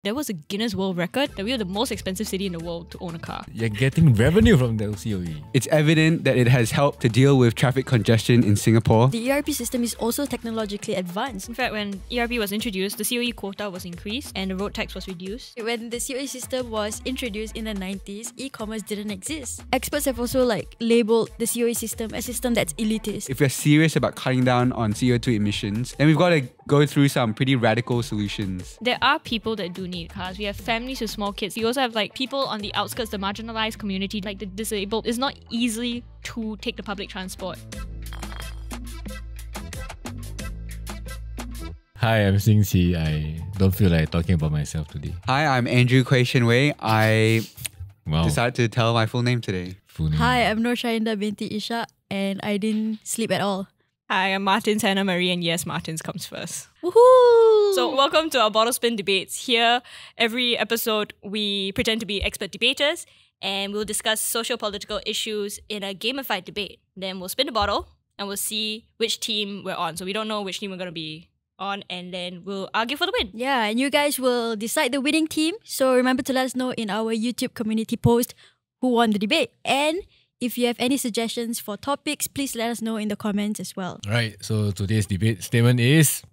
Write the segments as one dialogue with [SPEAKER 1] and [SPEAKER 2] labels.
[SPEAKER 1] There was a Guinness World Record that we were the most expensive city in the world to own a car.
[SPEAKER 2] You're getting revenue from the COE.
[SPEAKER 3] It's evident that it has helped to deal with traffic congestion in Singapore.
[SPEAKER 4] The ERP system is also technologically advanced.
[SPEAKER 1] In fact, when ERP was introduced, the COE quota was increased and the road tax was reduced.
[SPEAKER 4] When the COE system was introduced in the 90s, e-commerce didn't exist. Experts have also labeled the COE system a system that's elitist.
[SPEAKER 3] If we're serious about cutting down on CO2 emissions, then we've got to go through some pretty radical solutions.
[SPEAKER 1] There are people that do need cars. We have families with small kids. We also have people on the outskirts, the marginalized community, like the disabled. It's not easy to take the public transport.
[SPEAKER 2] Hi, I'm Xing Qi. I don't feel like talking about myself today.
[SPEAKER 3] Hi, I'm Drew Xing Qi. I decided to tell my full name today.
[SPEAKER 2] Full name.
[SPEAKER 4] Hi, I'm Nur Shahinda binti Isha, and I didn't sleep at all.
[SPEAKER 1] Hi, I'm Martin's Hannah Marie, and yes, Martin's comes first.
[SPEAKER 4] Woohoo!
[SPEAKER 1] So welcome to our Bottlespin Debates. Here, every episode, we pretend to be expert debaters, and we'll discuss socio-political issues in a gamified debate. Then we'll spin the bottle, and we'll see which team we're on. So we don't know which team we're going to be on, and then we'll argue for the win.
[SPEAKER 4] Yeah, and you guys will decide the winning team. So remember to let us know in our YouTube community post who won the debate. And if you have any suggestions for topics, please let us know in the comments as well.
[SPEAKER 2] Right, so today's debate statement is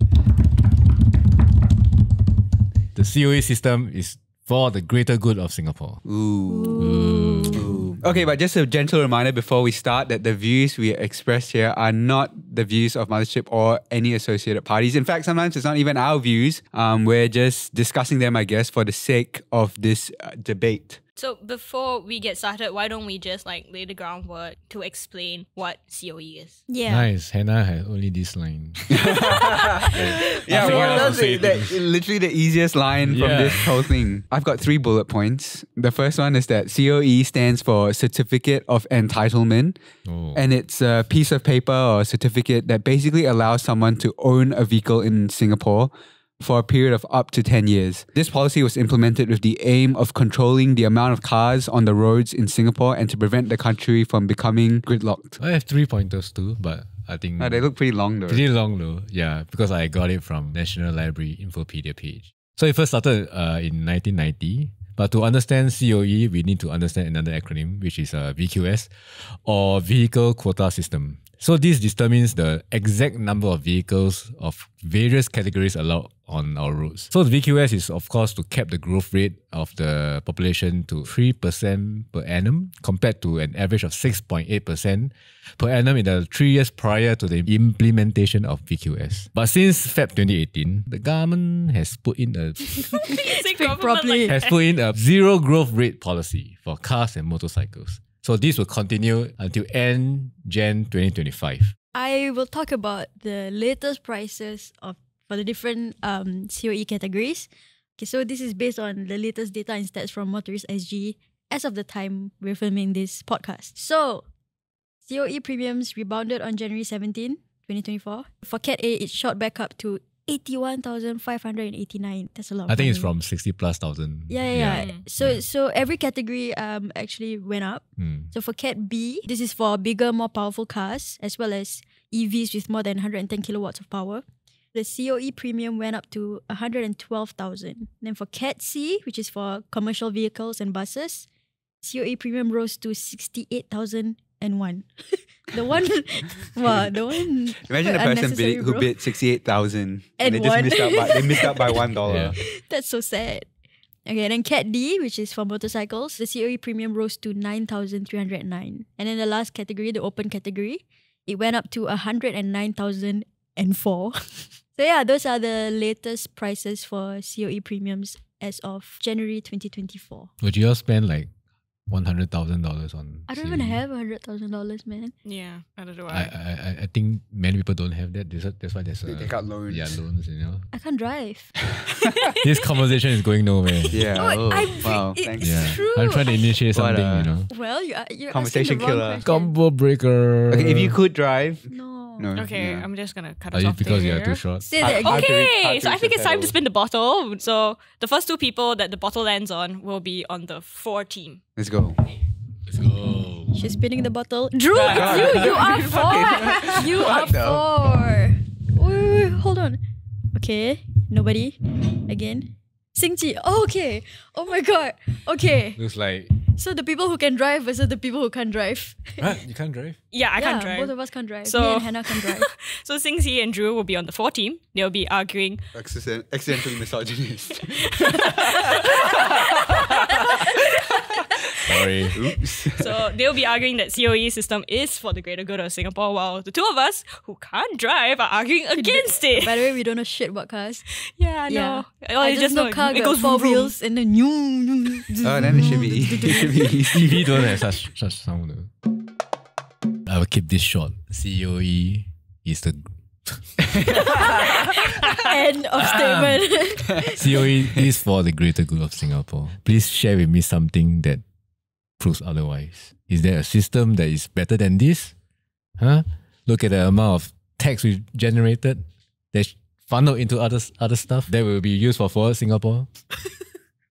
[SPEAKER 2] the COE system is for the greater good of Singapore.
[SPEAKER 3] Ooh. Okay, but just a gentle reminder before we start that the views we express here are not the views of Mothership or any associated parties. In fact, sometimes it's not even our views. We're just discussing them, I guess, for the sake of this debate.
[SPEAKER 1] So before we get started, why don't we just lay the groundwork to explain what COE is?
[SPEAKER 4] Yeah.
[SPEAKER 2] Nice. Hannah has only this line.
[SPEAKER 3] Yeah, well, that's literally the easiest line from this whole thing. I've got 3 bullet points. The first one is that COE stands for Certificate of Entitlement.
[SPEAKER 2] Oh.
[SPEAKER 3] And it's a piece of paper or certificate that basically allows someone to own a vehicle in Singapore for a period of up to 10 years. This policy was implemented with the aim of controlling the amount of cars on the roads in Singapore and to prevent the country from becoming gridlocked.
[SPEAKER 2] I have 3 pointers too, but I think...
[SPEAKER 3] They look pretty long though.
[SPEAKER 2] Pretty long though, yeah, because I got it from National Library Infopedia page. So it first started in 1990. But to understand COE, we need to understand another acronym, which is VQS, or Vehicle Quota System. So this determines the exact number of vehicles of various categories allowed on our roads. So the VQS is, of course, to cap the growth rate of the population to 3% per annum, compared to an average of 6.8% per annum in the 3 years prior to the implementation of VQS. But since Feb 2018, the government has put in a zero growth rate policy for cars and motorcycles. So this will continue until end Jan 2025.
[SPEAKER 4] I will talk about the latest prices for the different COE categories. Okay, so this is based on the latest data and stats from Motorist SG as of the time we're filming this podcast. So, COE premiums rebounded on January 17, 2024. For Cat A, it shot back up to 81,589. That's a lot of
[SPEAKER 2] I think
[SPEAKER 4] money.
[SPEAKER 2] it's from 60,000+.
[SPEAKER 4] Yeah. So every category actually went up. So for Cat B, this is for bigger, more powerful cars, as well as EVs with more than 110 kilowatts of power. The COE premium went up to 112,000. Then for Cat C, which is for commercial vehicles and buses, COE premium rose to 68,001. The one.
[SPEAKER 3] Imagine a person who bid 68,000 and they just missed out by $1.
[SPEAKER 2] Yeah.
[SPEAKER 4] That's so sad. Okay, then Cat D, which is for motorcycles, the COE premium rose to 9,309. And then the last category, the open category, it went up to 109,004. So yeah, those are the latest prices for COE premiums as of January 2024.
[SPEAKER 2] Would you all spend $100,000 on
[SPEAKER 4] I don't
[SPEAKER 2] COE?
[SPEAKER 4] even have $100,000, man.
[SPEAKER 1] Yeah, I don't know.
[SPEAKER 2] I think many people don't have that. That's why there's
[SPEAKER 3] They take out loans.
[SPEAKER 2] Yeah, loans,
[SPEAKER 4] I can't drive.
[SPEAKER 2] This conversation is going nowhere.
[SPEAKER 3] Yeah.
[SPEAKER 4] Wow.
[SPEAKER 3] Thanks.
[SPEAKER 2] Yeah.
[SPEAKER 4] True.
[SPEAKER 2] I'm trying to initiate something,
[SPEAKER 4] Well, you're
[SPEAKER 3] Conversation
[SPEAKER 4] asking the wrong
[SPEAKER 3] killer.
[SPEAKER 4] question.
[SPEAKER 2] Combo breaker.
[SPEAKER 3] Okay, if you could drive.
[SPEAKER 4] No.
[SPEAKER 1] Okay,
[SPEAKER 3] yeah.
[SPEAKER 1] I'm just gonna cut
[SPEAKER 2] Are
[SPEAKER 1] us
[SPEAKER 2] you
[SPEAKER 1] off
[SPEAKER 2] because
[SPEAKER 1] there.
[SPEAKER 2] you're too short?
[SPEAKER 4] Say that again.
[SPEAKER 3] Hard to
[SPEAKER 1] Okay, so I
[SPEAKER 3] reach
[SPEAKER 1] think
[SPEAKER 3] the
[SPEAKER 1] it's time to
[SPEAKER 3] pedal.
[SPEAKER 1] spin the bottle. So the first 2 people that the bottle lands on will be on the 4 team.
[SPEAKER 3] Let's go.
[SPEAKER 2] Let's go.
[SPEAKER 4] She's spinning the bottle. Drew,
[SPEAKER 1] God.
[SPEAKER 4] you are 4. You are 4. Wait, hold on. Okay, nobody. Again. Xing Qi. Oh, okay. Oh my god. Okay.
[SPEAKER 2] Looks like...
[SPEAKER 4] So the people who can drive versus the people who can't drive.
[SPEAKER 2] What? You can't drive?
[SPEAKER 1] Yeah, I can't drive.
[SPEAKER 4] Both of us can't drive.
[SPEAKER 1] So-
[SPEAKER 4] Me and Hannah can drive.
[SPEAKER 1] So Xing Qi and Drew will be on the 4 team. They'll be arguing.
[SPEAKER 3] Accidentally misogynist.
[SPEAKER 2] Sorry.
[SPEAKER 3] Oops.
[SPEAKER 1] So they'll be arguing that COE system is for the greater good of Singapore, while the two of us who can't drive are arguing against it.
[SPEAKER 4] By the way, we don't know shit about cars.
[SPEAKER 1] Yeah, I know. Oh,
[SPEAKER 4] I
[SPEAKER 1] you
[SPEAKER 4] just know car
[SPEAKER 1] it
[SPEAKER 4] got
[SPEAKER 1] goes
[SPEAKER 4] 4
[SPEAKER 1] vroom, vroom.
[SPEAKER 4] wheels and then you.
[SPEAKER 3] Oh, then it should be easy.
[SPEAKER 2] EV don't have such sound though. I will keep this short. COE is the...
[SPEAKER 4] End of statement.
[SPEAKER 2] COE is for the greater good of Singapore. Please share with me something that proves otherwise. Is there a system that is better than this? Huh? Look at the amount of tax we've generated that's funneled into other stuff that will be used for forward Singapore.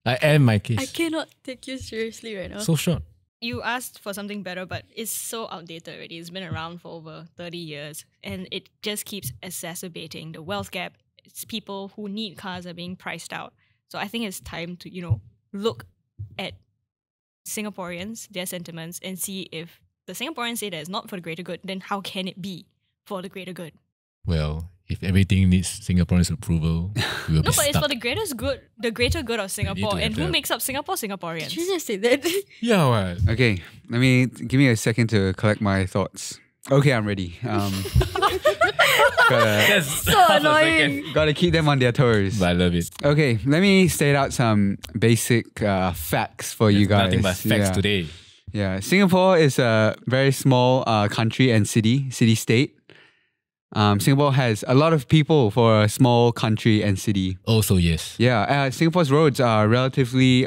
[SPEAKER 2] I end my case.
[SPEAKER 4] I cannot take you seriously right now.
[SPEAKER 2] So short.
[SPEAKER 1] You asked for something better, but it's so outdated already. It's been around for over 30 years and it just keeps exacerbating the wealth gap. It's people who need cars are being priced out. So I think it's time to, look at Singaporeans, their sentiments, and see if the Singaporeans say that it's not for the greater good, then how can it be for the greater good?
[SPEAKER 2] Well, if everything needs Singaporeans' approval, we will be
[SPEAKER 1] No, but
[SPEAKER 2] stuck.
[SPEAKER 1] it's for the greater good of Singapore.
[SPEAKER 2] to
[SPEAKER 1] And
[SPEAKER 2] have
[SPEAKER 1] who
[SPEAKER 2] the-
[SPEAKER 1] makes up Singapore? Singaporeans.
[SPEAKER 4] Did you just say that?
[SPEAKER 2] Yeah, what?
[SPEAKER 3] Okay, give me a second to collect my thoughts. Okay, I'm ready.
[SPEAKER 4] So annoying.
[SPEAKER 3] Gotta keep them on their toes.
[SPEAKER 2] But I love it.
[SPEAKER 3] Okay, let me state out some basic facts for you guys.
[SPEAKER 2] Nothing but facts
[SPEAKER 3] Yeah.
[SPEAKER 2] today.
[SPEAKER 3] Yeah, Singapore is a very small country and city-state. Singapore has a lot of people for a small country and city.
[SPEAKER 2] Also, yes.
[SPEAKER 3] Yeah, Singapore's roads are relatively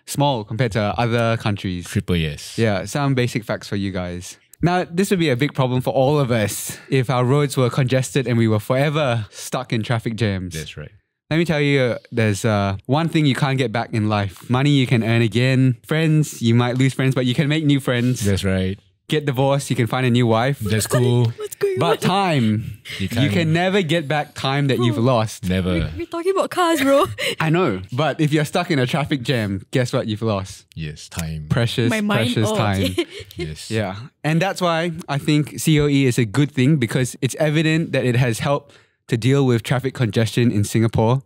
[SPEAKER 3] small compared to other countries.
[SPEAKER 2] Triple yes.
[SPEAKER 3] Yeah, some basic facts for you guys. Now, this would be a big problem for all of us if our roads were congested and we were forever stuck in traffic jams.
[SPEAKER 2] That's right.
[SPEAKER 3] Let me tell you, there's one thing you can't get back in life. Money you can earn again. Friends, you might lose friends, but you can make new friends.
[SPEAKER 2] That's right.
[SPEAKER 3] Get divorced, you can find a new wife.
[SPEAKER 2] That's cool.
[SPEAKER 4] What's going on?
[SPEAKER 3] But time, you can never get back time that you've lost.
[SPEAKER 2] Never.
[SPEAKER 4] We're talking about cars, bro.
[SPEAKER 3] I know, but if you're stuck in a traffic jam, guess what you've lost?
[SPEAKER 2] Yes, time.
[SPEAKER 3] Precious,
[SPEAKER 4] My mind.
[SPEAKER 3] precious
[SPEAKER 4] Oh,
[SPEAKER 3] time.
[SPEAKER 4] okay.
[SPEAKER 2] Yes.
[SPEAKER 3] Yeah. And that's why I think COE is a good thing, because it's evident that it has helped to deal with traffic congestion in Singapore.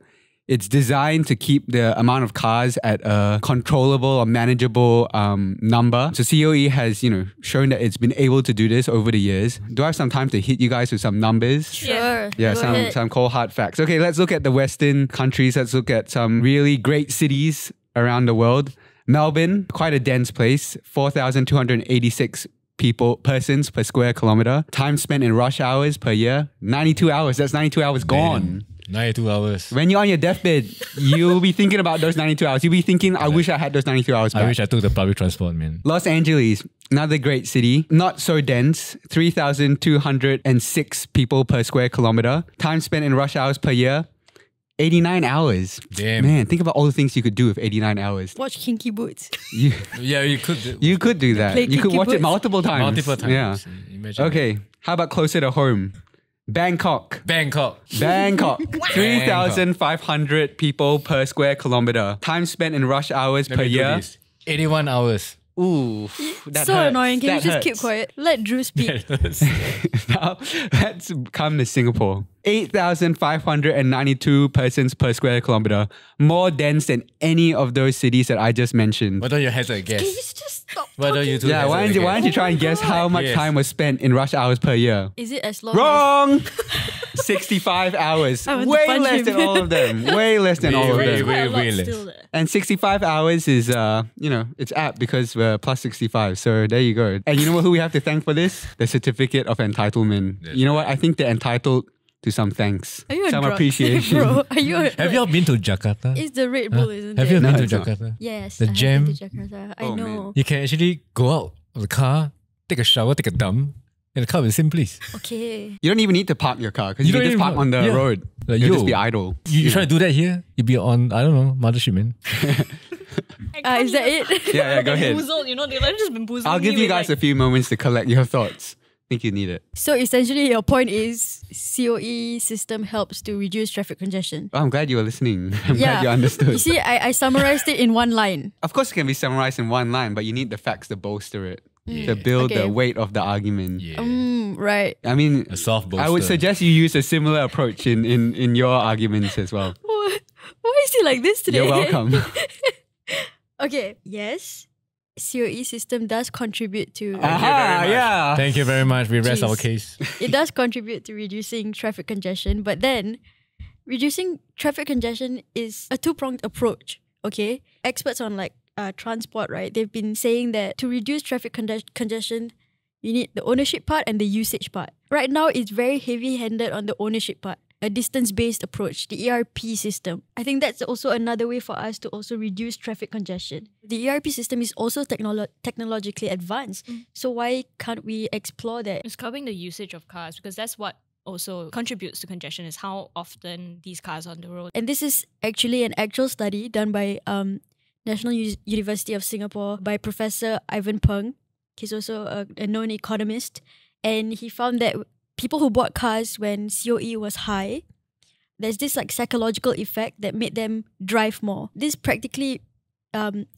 [SPEAKER 3] It's designed to keep the amount of cars at a controllable or manageable number. So COE has, shown that it's been able to do this over the years. Do I have some time to hit you guys with some numbers?
[SPEAKER 4] Sure.
[SPEAKER 3] Yeah,
[SPEAKER 4] Go ahead.
[SPEAKER 3] some cold hard facts. Okay, let's look at the Western countries. Let's look at some really great cities around the world. Melbourne, quite a dense place, 4,286 persons per square kilometer. Time spent in rush hours per year, 92 hours. That's 92 hours gone.
[SPEAKER 2] 92 hours.
[SPEAKER 3] When you're on your deathbed, you'll be thinking about those 92 hours. You'll be thinking, I wish I had those 92 hours back.
[SPEAKER 2] I wish I took the public transport, man.
[SPEAKER 3] Los Angeles, another great city. Not so dense. 3,206 people per square kilometer. Time spent in rush hours per year, 89 hours.
[SPEAKER 2] Damn.
[SPEAKER 3] Man, think about all the things you could do with 89 hours.
[SPEAKER 4] Watch Kinky Boots.
[SPEAKER 3] You,
[SPEAKER 2] Yeah, you could.
[SPEAKER 3] you could do that.
[SPEAKER 4] Play
[SPEAKER 3] You could
[SPEAKER 4] Kinky
[SPEAKER 3] watch it
[SPEAKER 4] Boots.
[SPEAKER 3] multiple times.
[SPEAKER 2] multiple times.
[SPEAKER 3] Yeah.
[SPEAKER 2] Imagine.
[SPEAKER 3] Okay, how about closer to home? Bangkok.
[SPEAKER 2] Bangkok.
[SPEAKER 3] Bangkok. 3,500 people per square kilometer. Time spent in rush hours
[SPEAKER 2] Let
[SPEAKER 3] per
[SPEAKER 2] me do
[SPEAKER 3] year.
[SPEAKER 2] this. 81 hours.
[SPEAKER 3] Ooh, that
[SPEAKER 4] So
[SPEAKER 3] hurts.
[SPEAKER 4] annoying. Can
[SPEAKER 3] That
[SPEAKER 4] you just keep
[SPEAKER 3] hurts.
[SPEAKER 4] quiet? Let Drew speak.
[SPEAKER 3] Now, let's come to Singapore. 8,592 persons per square kilometer. More dense than any of those cities that I just mentioned.
[SPEAKER 2] Why don't you hazard a
[SPEAKER 4] Can you
[SPEAKER 2] guess?
[SPEAKER 4] just stop
[SPEAKER 2] Why don't you
[SPEAKER 4] talking?
[SPEAKER 2] do
[SPEAKER 3] Yeah,
[SPEAKER 2] hazard
[SPEAKER 3] why
[SPEAKER 2] a
[SPEAKER 3] don't you
[SPEAKER 2] guess?
[SPEAKER 3] try and
[SPEAKER 4] Oh my
[SPEAKER 3] guess
[SPEAKER 4] God.
[SPEAKER 3] how much
[SPEAKER 2] Yes.
[SPEAKER 3] time was spent in rush hours per year?
[SPEAKER 4] Is it as long as...
[SPEAKER 3] Wrong! 65 hours.
[SPEAKER 4] I want to
[SPEAKER 3] Way
[SPEAKER 4] punch
[SPEAKER 3] less
[SPEAKER 4] him.
[SPEAKER 3] than all of them. Way less than all of
[SPEAKER 2] Way,
[SPEAKER 3] them.
[SPEAKER 2] way,
[SPEAKER 1] Quite a lot
[SPEAKER 2] way less.
[SPEAKER 1] still there.
[SPEAKER 3] And 65 hours is, it's apt because we're plus 65. So there you go. And you know who we have to thank for this? The Certificate of Entitlement.
[SPEAKER 2] That's
[SPEAKER 3] You know what? I think they're entitled to some thanks.
[SPEAKER 4] Are you on
[SPEAKER 3] some
[SPEAKER 4] drugs?
[SPEAKER 3] appreciation.
[SPEAKER 4] Bro, are you on...
[SPEAKER 2] Have you all been to Jakarta?
[SPEAKER 4] It's the Red Bull, isn't
[SPEAKER 2] Have
[SPEAKER 4] it?
[SPEAKER 2] you
[SPEAKER 3] No,
[SPEAKER 2] been to
[SPEAKER 3] it's not.
[SPEAKER 2] Jakarta?
[SPEAKER 4] Yes.
[SPEAKER 2] The
[SPEAKER 4] I have
[SPEAKER 2] jam?
[SPEAKER 4] been to Jakarta. I
[SPEAKER 3] Oh,
[SPEAKER 4] know.
[SPEAKER 3] man.
[SPEAKER 2] You can actually go out of the car, take a shower, take a dump, and the car will be the same place.
[SPEAKER 4] Okay.
[SPEAKER 3] You don't even need to park your car because you
[SPEAKER 2] You
[SPEAKER 3] can
[SPEAKER 2] don't
[SPEAKER 3] just
[SPEAKER 2] even
[SPEAKER 3] park on the
[SPEAKER 2] park. Yeah.
[SPEAKER 3] road.
[SPEAKER 2] Like,
[SPEAKER 3] You'll
[SPEAKER 2] yo,
[SPEAKER 3] just be idle.
[SPEAKER 2] You try to do that here, you'll be on, I don't know, Mothership, man.
[SPEAKER 4] Is that it?
[SPEAKER 3] Yeah, go ahead.
[SPEAKER 1] Bamboozled, they've just bamboozled.
[SPEAKER 3] I'll give
[SPEAKER 1] me
[SPEAKER 3] you
[SPEAKER 1] with,
[SPEAKER 3] guys a few moments to collect your thoughts. think you need it.
[SPEAKER 4] So essentially, your point is COE system helps to reduce traffic congestion.
[SPEAKER 3] Oh, I'm glad you were listening. I'm glad you understood.
[SPEAKER 4] You see, I summarized it in one line.
[SPEAKER 3] Of course, it can be summarized in one line, but you need the facts to bolster it, to build the weight of the argument.
[SPEAKER 4] Right.
[SPEAKER 3] I mean,
[SPEAKER 2] A soft bolster.
[SPEAKER 3] I would suggest you use a similar approach in your arguments as well.
[SPEAKER 4] Why is it like this today?
[SPEAKER 3] You're welcome.
[SPEAKER 4] Okay, yes. COE system does contribute to...
[SPEAKER 3] yeah.
[SPEAKER 2] Thank you very much. We rest
[SPEAKER 4] Jeez.
[SPEAKER 2] our case.
[SPEAKER 4] It does contribute to reducing traffic congestion, but then reducing traffic congestion is a two-pronged approach, okay? Experts on transport, right? They've been saying that to reduce traffic congestion, you need the ownership part and the usage part. Right now, it's very heavy-handed on the ownership part. A distance-based approach, the ERP system. I think that's also another way for us to also reduce traffic congestion. The ERP system is also technologically advanced. So why can't we explore that?
[SPEAKER 1] It's curbing the usage of cars because that's what also contributes to congestion is how often these cars are on the road.
[SPEAKER 4] And this is actually an actual study done by National University of Singapore by Professor Ivan Peng. He's also a known economist. And he found that people who bought cars when COE was high, there's this psychological effect that made them drive more. This practically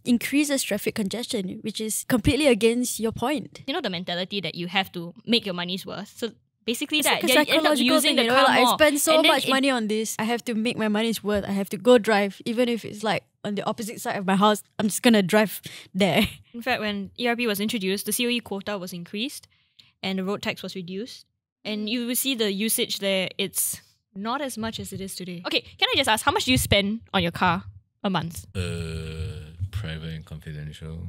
[SPEAKER 4] increases traffic congestion, which is completely against your point.
[SPEAKER 1] You know the mentality that you have to make your money's worth. So basically
[SPEAKER 4] It's
[SPEAKER 1] that
[SPEAKER 4] like a
[SPEAKER 1] you end up
[SPEAKER 4] psychological
[SPEAKER 1] using
[SPEAKER 4] thing,
[SPEAKER 1] the car
[SPEAKER 4] I
[SPEAKER 1] more.
[SPEAKER 4] spend so
[SPEAKER 1] And then
[SPEAKER 4] much money on this. I have to make my money's worth. I have to go drive, even if it's on the opposite side of my house. I'm just gonna drive there.
[SPEAKER 1] In fact, when ERP was introduced, the COE quota was increased and the road tax was reduced. And you will see the usage there, it's not as much as it is today. Okay, can I just ask, how much do you spend on your car a month?
[SPEAKER 2] Private and confidential.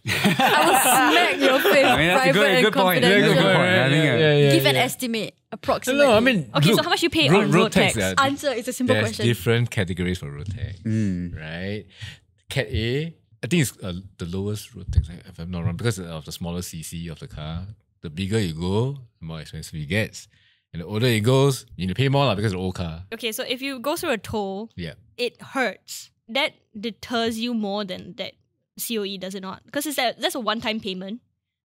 [SPEAKER 4] I will smack your face.
[SPEAKER 3] I mean, that's a
[SPEAKER 4] private and
[SPEAKER 3] good point.
[SPEAKER 4] confidential.
[SPEAKER 3] Good point. I think,
[SPEAKER 4] Give an estimate, approximately.
[SPEAKER 2] No, I mean...
[SPEAKER 1] Okay,
[SPEAKER 2] look,
[SPEAKER 1] so how much you pay on road tax?
[SPEAKER 4] Answer, it's a simple
[SPEAKER 2] There's
[SPEAKER 4] question.
[SPEAKER 2] different categories for road tax, right? Cat A, I think it's the lowest road tax, if I'm not wrong, because of the smaller CC of the car. The bigger you go, the more expensive it gets. And the older it goes, you need to pay more because it's an old car.
[SPEAKER 1] Okay, so if you go through a toll, it hurts. That deters you more than that COE, does it not? Because that's a one-time payment.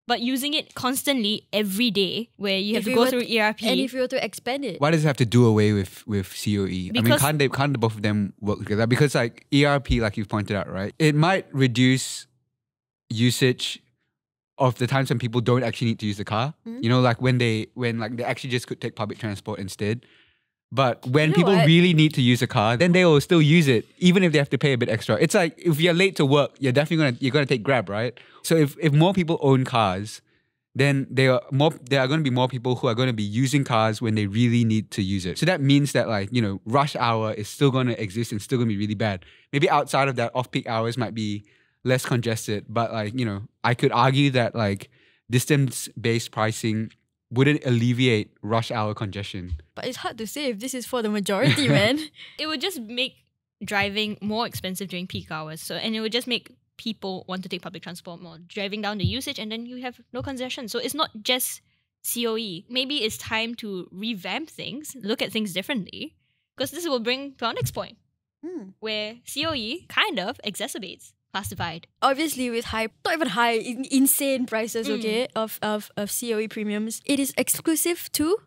[SPEAKER 1] But using it constantly every day, where you have to go through ERP.
[SPEAKER 4] And if you were to expand it.
[SPEAKER 3] why does it have to do away with COE?
[SPEAKER 1] Because
[SPEAKER 3] I mean, can't both of them work together? Because ERP, like you've pointed out, right? It might reduce usage of the times when people don't actually need to use the car. You know, when they actually just could take public transport instead. But when people really need to use a car, then they will still use it, even if they have to pay a bit extra. It's like if you're late to work, you're gonna take Grab, right? So if more people own cars, then there are going to be more people who are going to be using cars when they really need to use it. So that means that rush hour is still going to exist and still going to be really bad. Maybe outside of that, off-peak hours might be less congested, but I could argue that distance-based pricing wouldn't alleviate rush hour congestion.
[SPEAKER 4] But it's hard to say if this is for the majority, man.
[SPEAKER 1] it would just make driving more expensive during peak hours. And it would just make people want to take public transport more, driving down the usage, and then you have no congestion. So it's not just COE. Maybe it's time to revamp things, look at things differently, because this will bring to our next point, where COE kind of exacerbates classified.
[SPEAKER 4] Obviously, with not even high, insane prices, okay, of COE premiums, it is exclusive to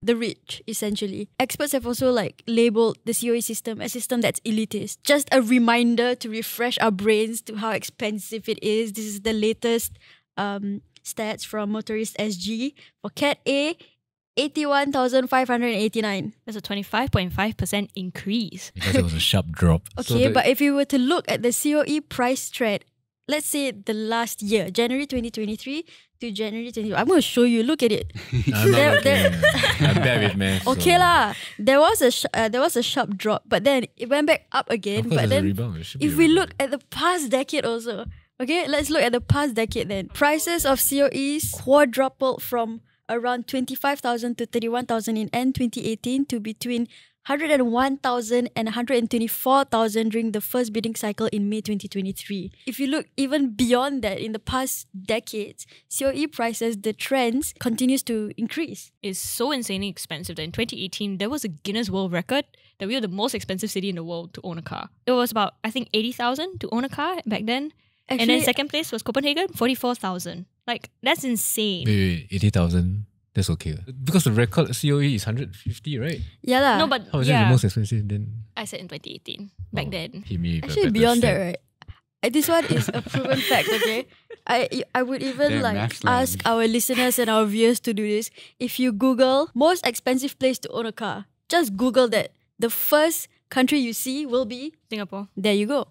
[SPEAKER 4] the rich, essentially. Experts have also labeled the COE system a system that's elitist. Just a reminder to refresh our brains to how expensive it is. This is the latest stats from Motorist SG. For Cat A, 81,589.
[SPEAKER 1] That's a 25.5% increase.
[SPEAKER 2] Because it was a sharp drop.
[SPEAKER 4] Okay, but if you were to look at the COE price trend, let's say the last year, January 2023 to January 2024. I'm going to show you. Look at it.
[SPEAKER 2] I'm not looking. I'm bad with math.
[SPEAKER 4] Okay lah. There was a sharp drop, but then it went back up again. But then if we look at the past decade also, okay, let's look at the past decade then. Prices of COEs quadrupled from around 25,000 to 31,000 in end 2018 to between 101,000 and 124,000 during the first bidding cycle in May 2023. If you look even beyond that, in the past decades, COE prices, the trends continues to increase.
[SPEAKER 1] It's so insanely expensive that in 2018, there was a Guinness World Record that we were the most expensive city in the world to own a car. It was about, I think, 80,000 to own a car back then.
[SPEAKER 4] Actually,
[SPEAKER 1] and then second place was Copenhagen, 44,000. Like, that's insane.
[SPEAKER 2] Wait, 80,000. That's okay. Because the record COE is 150, right?
[SPEAKER 4] Yeah lah.
[SPEAKER 1] No, but
[SPEAKER 2] How is it the most expensive then?
[SPEAKER 1] I said in 2018. Back then.
[SPEAKER 2] Hit me with a
[SPEAKER 4] Actually,
[SPEAKER 2] better
[SPEAKER 4] beyond that,
[SPEAKER 2] stat.
[SPEAKER 4] right? This one is a proven fact, okay? I would even
[SPEAKER 3] Damn,
[SPEAKER 4] like
[SPEAKER 3] maths land.
[SPEAKER 4] ask our listeners and our viewers to do this. If you Google most expensive place to own a car, just Google that. The first country you see will be
[SPEAKER 1] Singapore.
[SPEAKER 4] there. You go.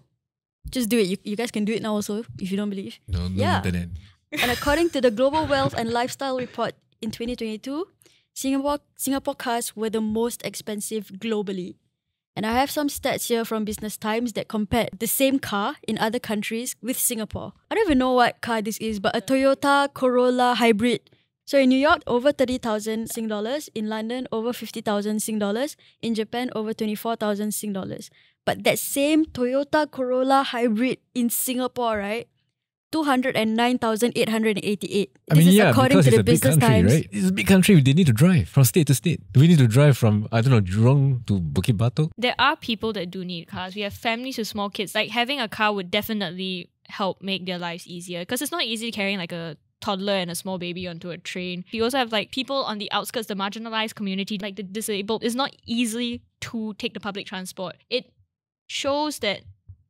[SPEAKER 4] Just do it. You guys can do it now also if you don't believe.
[SPEAKER 2] No
[SPEAKER 4] Yeah.
[SPEAKER 2] internet.
[SPEAKER 4] And according to the Global Wealth and Lifestyle Report in 2022, Singapore cars were the most expensive globally. And I have some stats here from Business Times that compared the same car in other countries with Singapore. I don't even know what car this is, but a Toyota Corolla hybrid. So in New York, over 30,000 Sing dollars. In London, over 50,000 Sing dollars. In Japan, over 24,000 Sing dollars. But that same Toyota Corolla hybrid in Singapore, right? 209,888. This is according
[SPEAKER 2] because
[SPEAKER 4] to
[SPEAKER 2] it's
[SPEAKER 4] the
[SPEAKER 2] a big
[SPEAKER 4] Business
[SPEAKER 2] country,
[SPEAKER 4] Times.
[SPEAKER 2] right? It's a big country. They need to drive from state to state. Do we need to drive from, I don't know, Jurong to Bukit Batok?
[SPEAKER 1] There are people that do need cars. We have families with small kids. Like, having a car would definitely help make their lives easier, because it's not easy carrying like a toddler and a small baby onto a train. You also have like people on the outskirts, the marginalized community, like the disabled. It's not easy to take the public transport. It shows that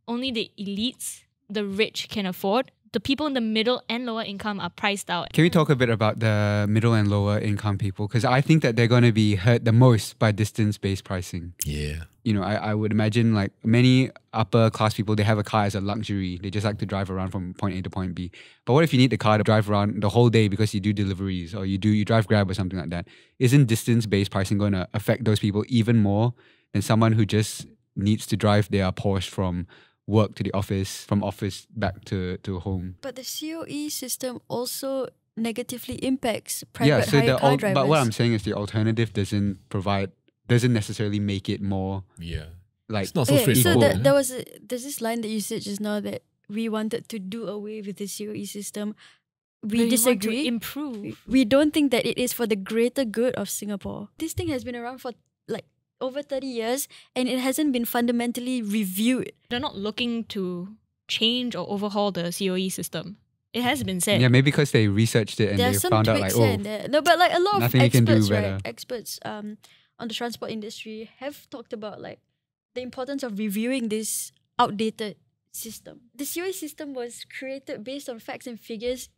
[SPEAKER 1] only the elites, the rich, can afford. The people in the middle and lower income are priced out.
[SPEAKER 3] Can we talk a bit about the middle and lower income people? Because I think that they're going to be hurt the most by distance-based pricing.
[SPEAKER 2] Yeah.
[SPEAKER 3] You know, I would imagine like many upper class people, they have a car as a luxury. They just like to drive around from point A to point B. But what if you need the car to drive around the whole day because you do deliveries or you drive Grab or something like that? Isn't distance-based pricing going to affect those people even more than someone who just needs to drive their Porsche from work to the office, from office back to home?
[SPEAKER 4] But the COE system also negatively impacts private hire car drivers.
[SPEAKER 3] But what I'm saying is the alternative doesn't necessarily make it more like
[SPEAKER 2] It's not so
[SPEAKER 4] Okay, so
[SPEAKER 2] straightforward.
[SPEAKER 4] there's this line that you said just now that we wanted to do away with the COE system. We
[SPEAKER 1] want to
[SPEAKER 4] disagree.
[SPEAKER 1] improve.
[SPEAKER 4] We don't think that it is for the greater good of Singapore. This thing has been around for like over 30 years and it hasn't been fundamentally reviewed.
[SPEAKER 1] They're not looking to change or overhaul the COE system. It has been said.
[SPEAKER 3] yeah, maybe because they researched it and
[SPEAKER 4] There are
[SPEAKER 3] they
[SPEAKER 4] some
[SPEAKER 3] found out
[SPEAKER 4] tweaks
[SPEAKER 3] like,
[SPEAKER 4] here and there. No, but like a lot of
[SPEAKER 3] nothing you can do
[SPEAKER 4] experts,
[SPEAKER 3] better.
[SPEAKER 4] right? Experts on the transport industry have talked about like the importance of reviewing this outdated system. The COE system was created based on facts and figures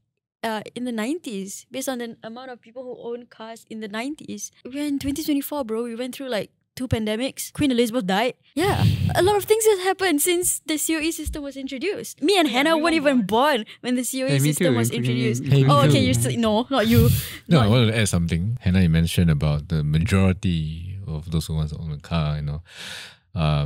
[SPEAKER 4] in the 90s, based on the amount of people who own cars in the 90s. We're in 2024, bro. We went through like 2 pandemics. Queen Elizabeth died. Yeah, a lot of things have happened since the COE system was introduced. Me and Hannah weren't even born when the COE
[SPEAKER 3] Hey, me
[SPEAKER 4] system
[SPEAKER 3] too.
[SPEAKER 4] was introduced.
[SPEAKER 2] Hey, me
[SPEAKER 4] Oh, okay,
[SPEAKER 2] too.
[SPEAKER 4] you're still no, not you.
[SPEAKER 2] No, I
[SPEAKER 4] Not-
[SPEAKER 2] wanted to add something. Hannah, you mentioned about the majority of those who want to own a car,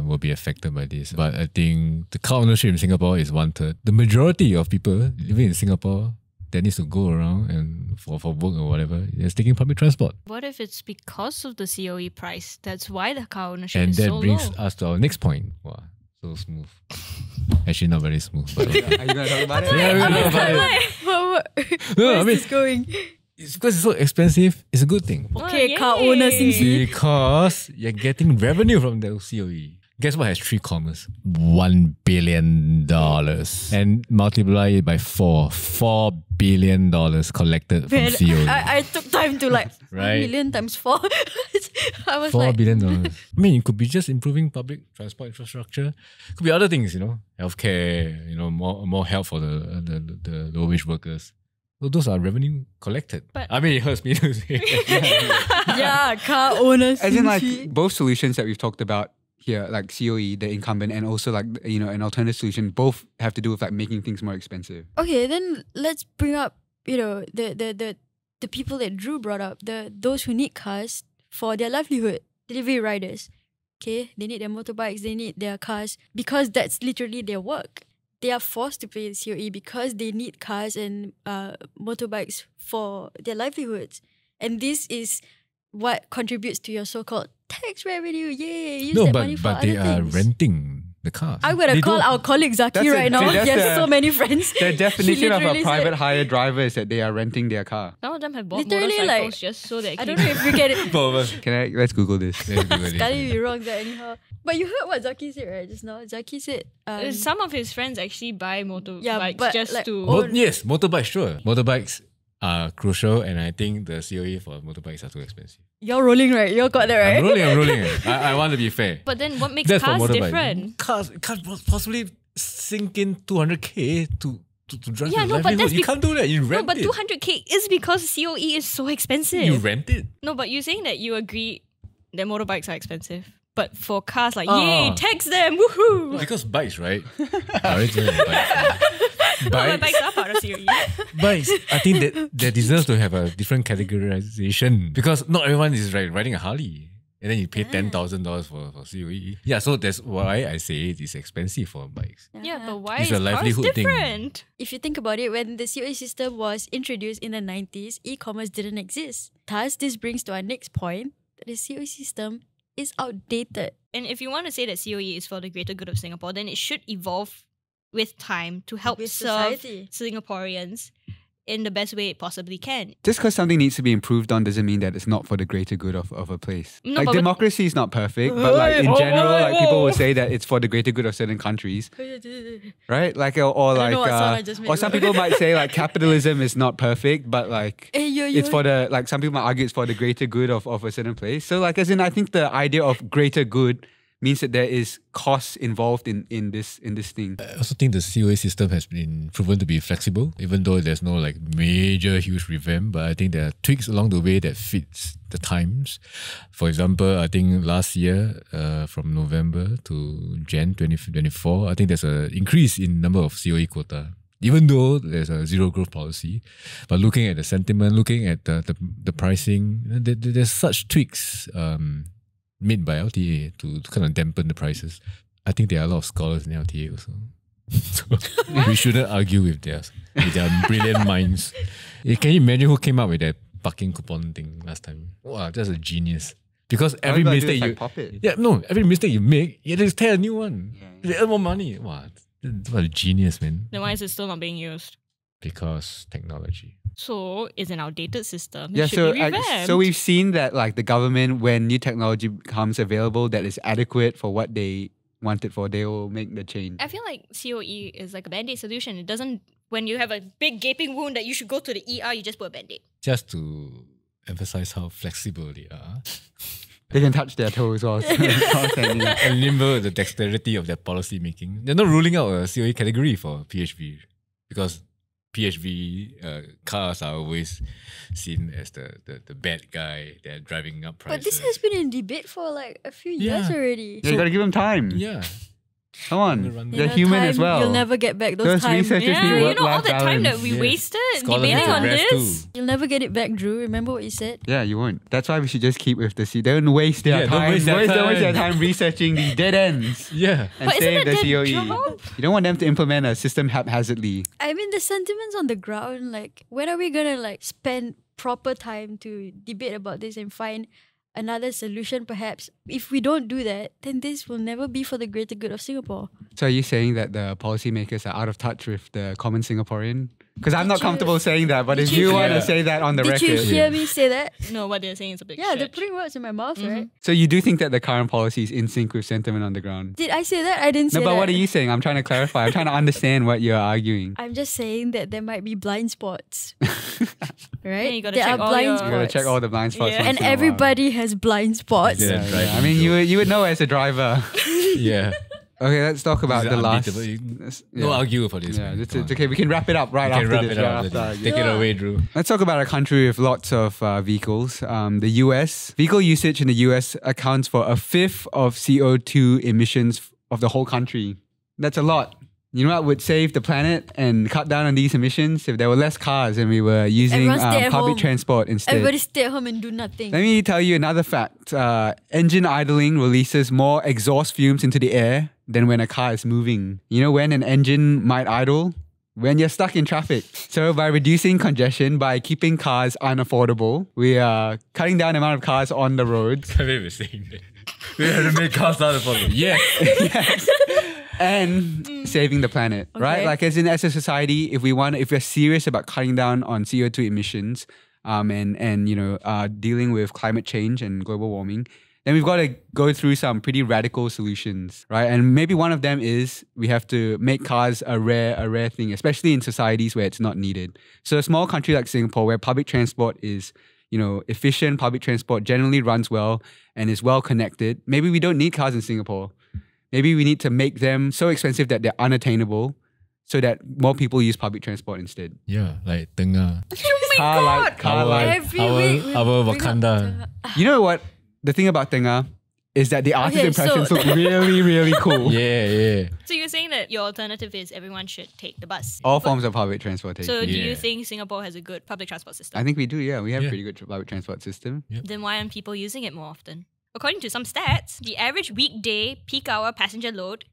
[SPEAKER 2] will be affected by this. But I think the car ownership in Singapore is 1/3. The majority of people living in Singapore that needs to go around and for work or whatever is taking public transport.
[SPEAKER 1] What if it's because of the COE price? That's why the car ownership
[SPEAKER 2] And
[SPEAKER 1] is
[SPEAKER 2] that
[SPEAKER 1] so
[SPEAKER 2] brings
[SPEAKER 1] low.
[SPEAKER 2] us to our next point. Wow, so smooth. Actually, not very smooth. But
[SPEAKER 3] Are you going to talk about it?
[SPEAKER 2] Yeah, we're gonna talk about it. No,
[SPEAKER 4] Where
[SPEAKER 2] I
[SPEAKER 4] is
[SPEAKER 2] mean,
[SPEAKER 4] this going?
[SPEAKER 2] it's because it's so expensive. It's a good thing.
[SPEAKER 4] Okay,
[SPEAKER 1] yay.
[SPEAKER 4] car owner Singsi.
[SPEAKER 2] Because you're getting revenue from the COE. Guess what has 3 commas? $1 billion. And multiply it by 4. $4 billion collected from
[SPEAKER 4] Man,
[SPEAKER 2] COE.
[SPEAKER 4] I took time to like
[SPEAKER 2] Right.
[SPEAKER 4] 1 million times 4. I was
[SPEAKER 2] $4
[SPEAKER 4] like,
[SPEAKER 2] billion. I mean, it could be just improving public transport infrastructure. Could be other things, healthcare, more help for the low-wage workers. So those are revenue collected.
[SPEAKER 1] But-
[SPEAKER 2] I mean, it hurts me to say.
[SPEAKER 4] yeah, car owner
[SPEAKER 3] As in like
[SPEAKER 4] Singsi.
[SPEAKER 3] both solutions that we've talked about here, like COE, the incumbent, and also like, an alternative solution, both have to do with like making things more expensive.
[SPEAKER 4] Okay, then let's bring up, the people that Drew brought up, those who need cars for their livelihood, delivery riders. Okay, they need their motorbikes, they need their cars because that's literally their work. They are forced to pay the COE because they need cars and motorbikes for their livelihoods. And this is what contributes to your so-called tax revenue. Yay! Use
[SPEAKER 2] No,
[SPEAKER 4] that money
[SPEAKER 2] but
[SPEAKER 4] for
[SPEAKER 2] but they
[SPEAKER 4] other
[SPEAKER 2] are
[SPEAKER 4] things.
[SPEAKER 2] renting the cars.
[SPEAKER 4] I would have called our colleague Zaki right now. He has so many friends.
[SPEAKER 3] The definition of a
[SPEAKER 4] literally
[SPEAKER 3] private
[SPEAKER 4] said-
[SPEAKER 3] hire driver is that they are renting their car.
[SPEAKER 1] Some of them have bought
[SPEAKER 4] Literally,
[SPEAKER 1] motorcycles
[SPEAKER 4] like,
[SPEAKER 1] just so that
[SPEAKER 4] I don't know if you get it.
[SPEAKER 3] Let's Google this.
[SPEAKER 4] Sekali be wrong there anyhow. But you heard what Zaki said, right, just now? Zaki said...
[SPEAKER 1] Some of his friends actually buy motorbikes
[SPEAKER 4] but
[SPEAKER 1] just
[SPEAKER 4] like,
[SPEAKER 1] to...
[SPEAKER 2] Yes, motorbikes, sure. Motorbikes are crucial, and I think the COE for motorbikes are too expensive.
[SPEAKER 4] You're rolling, right? You got that, right?
[SPEAKER 2] I'm rolling. I want to be fair.
[SPEAKER 1] But then what makes
[SPEAKER 2] That's for
[SPEAKER 1] cars
[SPEAKER 2] motorbike.
[SPEAKER 1] different?
[SPEAKER 2] Cars can't possibly sink in 200k to drive
[SPEAKER 1] Yeah,
[SPEAKER 2] your
[SPEAKER 1] no, but
[SPEAKER 2] livelihood.
[SPEAKER 1] that's
[SPEAKER 2] You can't do that. You
[SPEAKER 1] No,
[SPEAKER 2] rent
[SPEAKER 1] but
[SPEAKER 2] it.
[SPEAKER 1] 200k is because COE is so expensive.
[SPEAKER 2] You rent it.
[SPEAKER 1] No, but you're saying that you agree that motorbikes are expensive. But for cars, like, yay, tax them, woohoo!
[SPEAKER 2] Because bikes, right? Bikes,
[SPEAKER 1] Bikes are part of COE.
[SPEAKER 2] bikes. I think that they deserve to have a different categorization because not everyone is riding a Harley. And then you pay $10,000 for COE. Yeah, so that's why I say it is expensive for bikes.
[SPEAKER 1] Yeah, but why
[SPEAKER 2] It's
[SPEAKER 1] is
[SPEAKER 2] a
[SPEAKER 1] cars
[SPEAKER 2] livelihood thing.
[SPEAKER 1] different?
[SPEAKER 4] If you think about it, when the COE system was introduced in the 90s, e-commerce didn't exist. Thus, this brings to our next point, that the COE system is outdated.
[SPEAKER 1] And if you want to say that COE is for the greater good of Singapore, then it should evolve with time to help
[SPEAKER 4] With
[SPEAKER 1] serve
[SPEAKER 4] society.
[SPEAKER 1] Singaporeans in the best way it possibly can.
[SPEAKER 3] Just because something needs to be improved on doesn't mean that it's not for the greater good of a place.
[SPEAKER 1] No,
[SPEAKER 3] like
[SPEAKER 1] but-
[SPEAKER 3] democracy is not perfect, but like in general, like people will say that it's for the greater good of certain countries, right? Like or
[SPEAKER 4] I
[SPEAKER 3] like
[SPEAKER 4] don't know what sound I just made,
[SPEAKER 3] or some
[SPEAKER 4] but-
[SPEAKER 3] people might say like capitalism is not perfect, but like
[SPEAKER 4] Hey,
[SPEAKER 3] it's for the like some people might argue it's for the greater good of a certain place. So like as in I think the idea of greater good means that there is costs involved in this thing.
[SPEAKER 2] I also think the COA system has been proven to be flexible, even though there's no like major huge revamp. But I think there are tweaks along the way that fits the times. For example, I think last year, from November to Jan 2024, I think there's an increase in number of COE quota. Even though there's a zero growth policy, but looking at the sentiment, looking at the pricing, there's such tweaks made by LTA to kind of dampen the prices. I think there are a lot of scholars in LTA also. So we shouldn't argue with their brilliant minds. Can you imagine who came up with that parking coupon thing last time? Wow, that's a genius. Because every
[SPEAKER 3] All you gotta do
[SPEAKER 2] mistake
[SPEAKER 3] is, like,
[SPEAKER 2] you
[SPEAKER 3] pop it.
[SPEAKER 2] Yeah, no, every mistake you make, you just tear a new one. They earn more money. Wow, what a genius, man.
[SPEAKER 1] Then why is it still not being used?
[SPEAKER 2] Because technology.
[SPEAKER 1] So it's an outdated system. It
[SPEAKER 3] Yeah,
[SPEAKER 1] should
[SPEAKER 3] so
[SPEAKER 1] be revamped.
[SPEAKER 3] so we've seen that like the government, when new technology becomes available that is adequate for what they want it for, they will make the change.
[SPEAKER 1] I feel like COE is like a band-aid solution. It doesn't, when you have a big gaping wound that you should go to the ER, you just put a band-aid.
[SPEAKER 2] Just to emphasize how flexible they are.
[SPEAKER 3] They can touch their toes while standing.
[SPEAKER 2] And nimble the dexterity of their policy making. They're not ruling out a COE category for PHV because PHV cars are always seen as the bad guy. They're driving up prices.
[SPEAKER 4] But this has been in debate for like a few years
[SPEAKER 2] Yeah.
[SPEAKER 4] already.
[SPEAKER 3] Yeah, you gotta give them time.
[SPEAKER 2] Yeah.
[SPEAKER 3] Come on,
[SPEAKER 2] You
[SPEAKER 3] they're
[SPEAKER 4] know,
[SPEAKER 3] human
[SPEAKER 4] time,
[SPEAKER 3] as well.
[SPEAKER 4] You'll never get back those
[SPEAKER 3] Those
[SPEAKER 4] time.
[SPEAKER 3] researchers
[SPEAKER 1] Yeah,
[SPEAKER 3] need
[SPEAKER 1] you know all
[SPEAKER 3] work-life
[SPEAKER 1] the time that
[SPEAKER 3] balance.
[SPEAKER 1] we
[SPEAKER 2] Yes.
[SPEAKER 1] wasted
[SPEAKER 2] Scholars
[SPEAKER 1] debating
[SPEAKER 2] need to
[SPEAKER 1] on
[SPEAKER 2] rest
[SPEAKER 1] this.
[SPEAKER 2] too.
[SPEAKER 4] You'll never get it back, Drew. Remember what you said?
[SPEAKER 3] Yeah, you won't. That's why we should just keep with the C. Don't waste their
[SPEAKER 2] Yeah,
[SPEAKER 3] time.
[SPEAKER 2] don't waste their
[SPEAKER 3] Don't waste their
[SPEAKER 2] time.
[SPEAKER 3] time researching these dead ends.
[SPEAKER 2] Yeah.
[SPEAKER 3] And
[SPEAKER 1] But isn't
[SPEAKER 3] save
[SPEAKER 1] that
[SPEAKER 3] the
[SPEAKER 1] their
[SPEAKER 3] COE.
[SPEAKER 1] job?
[SPEAKER 3] You don't want them to implement a system haphazardly.
[SPEAKER 4] I mean, the sentiments on the ground, like, when are we gonna like spend proper time to debate about this and find another solution perhaps? If we don't do that, then this will never be for the greater good of Singapore.
[SPEAKER 3] So are you saying that the policymakers are out of touch with the common Singaporean? Because I'm not
[SPEAKER 4] you-
[SPEAKER 3] comfortable saying that, but
[SPEAKER 4] did
[SPEAKER 3] if
[SPEAKER 4] you
[SPEAKER 3] you want
[SPEAKER 2] hear-
[SPEAKER 3] to say that on the
[SPEAKER 4] Did
[SPEAKER 3] record.
[SPEAKER 4] you hear me say that?
[SPEAKER 1] No, what they're saying is a big
[SPEAKER 4] Yeah, they're
[SPEAKER 1] stretch.
[SPEAKER 4] putting words in my mouth, right?
[SPEAKER 3] So you do think that the current policy is in sync with sentiment on the ground?
[SPEAKER 4] Did I say that? I didn't say
[SPEAKER 3] No,
[SPEAKER 4] that.
[SPEAKER 3] but what are you saying? I'm trying to clarify. I'm trying to understand what you're arguing.
[SPEAKER 4] I'm just saying that there might be blind spots. Right?
[SPEAKER 1] Yeah, you gotta
[SPEAKER 4] there
[SPEAKER 1] check
[SPEAKER 4] are
[SPEAKER 1] all
[SPEAKER 4] blind
[SPEAKER 1] your-
[SPEAKER 4] spots.
[SPEAKER 3] You gotta check all the blind spots.
[SPEAKER 1] Yeah.
[SPEAKER 3] once
[SPEAKER 4] And
[SPEAKER 3] in a while.
[SPEAKER 4] everybody has blind spots.
[SPEAKER 2] Yeah.
[SPEAKER 3] Yeah,
[SPEAKER 2] Driving
[SPEAKER 3] I mean, you would know as a driver.
[SPEAKER 2] Yeah.
[SPEAKER 3] Okay, let's talk about
[SPEAKER 2] These
[SPEAKER 3] the
[SPEAKER 2] are
[SPEAKER 3] last.
[SPEAKER 2] unbeatable.
[SPEAKER 3] let's-
[SPEAKER 2] No
[SPEAKER 3] yeah.
[SPEAKER 2] argue for this.
[SPEAKER 3] Yeah,
[SPEAKER 2] man.
[SPEAKER 3] it's
[SPEAKER 2] Come on.
[SPEAKER 3] okay. We can wrap it up right
[SPEAKER 2] We can
[SPEAKER 3] after
[SPEAKER 2] wrap
[SPEAKER 3] this.
[SPEAKER 2] it
[SPEAKER 3] right
[SPEAKER 2] up.
[SPEAKER 3] after our-
[SPEAKER 2] Take it away, Drew.
[SPEAKER 3] Let's talk about a country with lots of vehicles. The US. Vehicle usage in the US accounts for a fifth of CO2 emissions of the whole country. That's a lot. You know what would save the planet and cut down on these emissions? If there were less cars and we were using
[SPEAKER 4] Everyone stay at
[SPEAKER 3] public
[SPEAKER 4] home.
[SPEAKER 3] transport instead.
[SPEAKER 4] Everybody stay at home and do nothing.
[SPEAKER 3] Let me tell you another fact. Engine idling releases more exhaust fumes into the air than when a car is moving. You know when an engine might idle? When you're stuck in traffic. So by reducing congestion, by keeping cars unaffordable, we are cutting down the amount of cars on the roads.
[SPEAKER 2] I can't believe you're saying that. We have to make cars out of the problem. Yes.
[SPEAKER 3] Yes. And saving the planet, right?
[SPEAKER 4] Okay.
[SPEAKER 3] Like as a society, if we're serious about cutting down on CO2 emissions, and dealing with climate change and global warming, then we've got to go through some pretty radical solutions, right? And maybe one of them is we have to make cars a rare thing, especially in societies where it's not needed. So a small country like Singapore, where public transport is, efficient, public transport generally runs well and is well connected. Maybe we don't need cars in Singapore. Maybe we need to make them so expensive that they're unattainable, so that more people use public transport instead.
[SPEAKER 2] Yeah, like Tengah.
[SPEAKER 4] Oh my God!
[SPEAKER 3] Car light.
[SPEAKER 4] Every week we
[SPEAKER 2] our
[SPEAKER 4] bring up
[SPEAKER 2] Wakanda.
[SPEAKER 3] You know what? The thing about Tengah is that the artist
[SPEAKER 4] Okay,
[SPEAKER 3] impressions
[SPEAKER 4] so-
[SPEAKER 3] look really, really cool.
[SPEAKER 2] Yeah.
[SPEAKER 1] So you're saying that your alternative is everyone should take the bus.
[SPEAKER 3] All forms of public transportation.
[SPEAKER 1] So do you
[SPEAKER 2] Yeah.
[SPEAKER 1] think Singapore has a good public transport system?
[SPEAKER 3] I think we do, yeah. We have a
[SPEAKER 2] Yeah.
[SPEAKER 3] pretty good public transport system.
[SPEAKER 1] Then why aren't people using it more often? According to some stats, the average weekday peak hour passenger load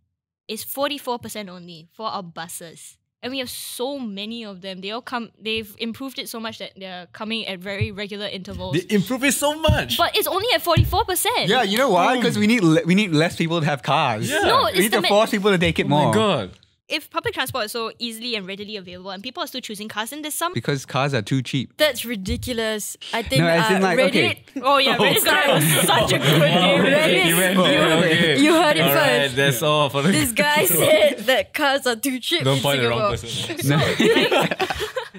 [SPEAKER 1] is 44% only for our buses. And we have so many of them. They've improved it so much that they're coming at very regular intervals.
[SPEAKER 2] They improve it so much.
[SPEAKER 1] But it's only at 44%.
[SPEAKER 3] Yeah, you know why? Because we need less people to have cars.
[SPEAKER 2] Yeah.
[SPEAKER 1] No,
[SPEAKER 3] we
[SPEAKER 1] it's
[SPEAKER 3] need to
[SPEAKER 1] the
[SPEAKER 3] force people to take it
[SPEAKER 2] Oh
[SPEAKER 3] more.
[SPEAKER 2] my god.
[SPEAKER 1] If public transport is so easily and readily available and people are still choosing cars, then there's some...
[SPEAKER 3] Because cars are too cheap.
[SPEAKER 4] That's ridiculous. I think
[SPEAKER 3] No, as in like,
[SPEAKER 4] Reddit.
[SPEAKER 3] okay.
[SPEAKER 1] Oh yeah, Reddit's got such a good name.
[SPEAKER 4] Reddit.
[SPEAKER 2] You went there, okay.
[SPEAKER 4] You heard it
[SPEAKER 2] Alright,
[SPEAKER 4] first.
[SPEAKER 2] that's all for the
[SPEAKER 4] This guy said that cars are too cheap.
[SPEAKER 2] Don't
[SPEAKER 4] in
[SPEAKER 2] point the wrong
[SPEAKER 4] Singapore.
[SPEAKER 2] person.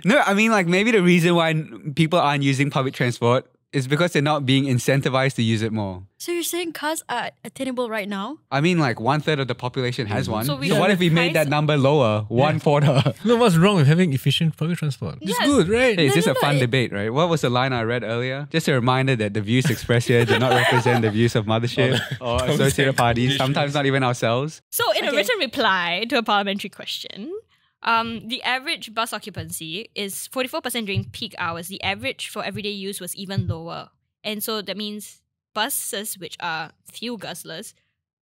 [SPEAKER 3] No, I mean like maybe the reason why people aren't using public transport is because they're not being incentivized to use it more.
[SPEAKER 4] So you're saying cars are attainable right now?
[SPEAKER 3] I mean like 1/3 of the population has one.
[SPEAKER 1] So
[SPEAKER 3] So,
[SPEAKER 1] we
[SPEAKER 3] what
[SPEAKER 1] should
[SPEAKER 3] if we made
[SPEAKER 1] price-
[SPEAKER 3] that number lower? 1/4.
[SPEAKER 2] No, what's wrong with having efficient public transport? It's
[SPEAKER 1] Yeah.
[SPEAKER 2] good, right?
[SPEAKER 3] Hey, it's
[SPEAKER 4] No,
[SPEAKER 3] just
[SPEAKER 4] no,
[SPEAKER 3] a
[SPEAKER 4] no,
[SPEAKER 3] fun
[SPEAKER 4] it-
[SPEAKER 3] debate, right? What was the line I read earlier? Just a reminder that the views expressed here do not represent the views of Mothership or associated parties, sometimes not even ourselves.
[SPEAKER 1] So in a
[SPEAKER 4] Okay.
[SPEAKER 1] written reply to a parliamentary question, the average bus occupancy is 44% during peak hours. The average for everyday use was even lower. And so that means buses, which are fuel guzzlers,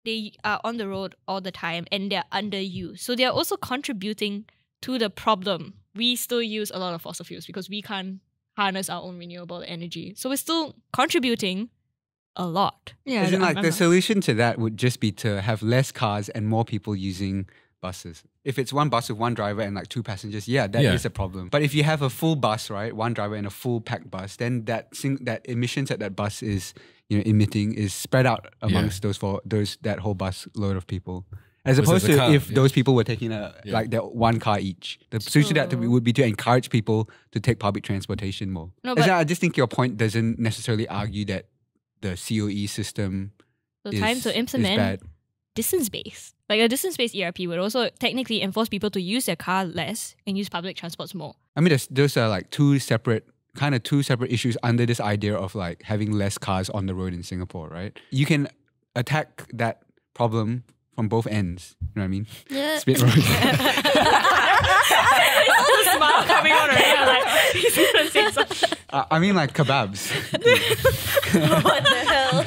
[SPEAKER 1] they are on the road all the time and they're underused. So they are also contributing to the problem. We still use a lot of fossil fuels because we can't harness our own renewable energy. So we're still contributing a lot.
[SPEAKER 4] Yeah.
[SPEAKER 3] As in, like,
[SPEAKER 1] I'm
[SPEAKER 3] the
[SPEAKER 1] not-
[SPEAKER 3] solution to that would just be to have less cars and more people using buses. If it's one bus with one driver and like two passengers, that is
[SPEAKER 2] Yeah.
[SPEAKER 3] a problem. But if you have a full bus, right, one driver and a full packed bus, then that emissions that bus is emitting is spread out amongst that whole bus load of people. As
[SPEAKER 2] Versus
[SPEAKER 3] opposed
[SPEAKER 2] a
[SPEAKER 3] to
[SPEAKER 2] car,
[SPEAKER 3] if
[SPEAKER 2] yeah.
[SPEAKER 3] those people were taking like their one car each. The solution to that would be to encourage people to take public transportation more.
[SPEAKER 1] No,
[SPEAKER 3] As in,
[SPEAKER 1] but-
[SPEAKER 3] I just think your point doesn't necessarily argue that the COE system
[SPEAKER 1] So time to
[SPEAKER 3] is
[SPEAKER 1] implement
[SPEAKER 3] bad.
[SPEAKER 1] distance-based. Like a distance-based ERP would also technically enforce people to use their car less and use public transports more.
[SPEAKER 3] I mean, those are like two separate issues under this idea of like having less cars on the road in Singapore, right? You can attack that problem from both ends. You know what I mean?
[SPEAKER 4] Yeah.
[SPEAKER 3] Spit roads.
[SPEAKER 1] All the smile coming out already. I'm like, he's gonna say something.
[SPEAKER 3] I mean, like kebabs.
[SPEAKER 1] What the hell?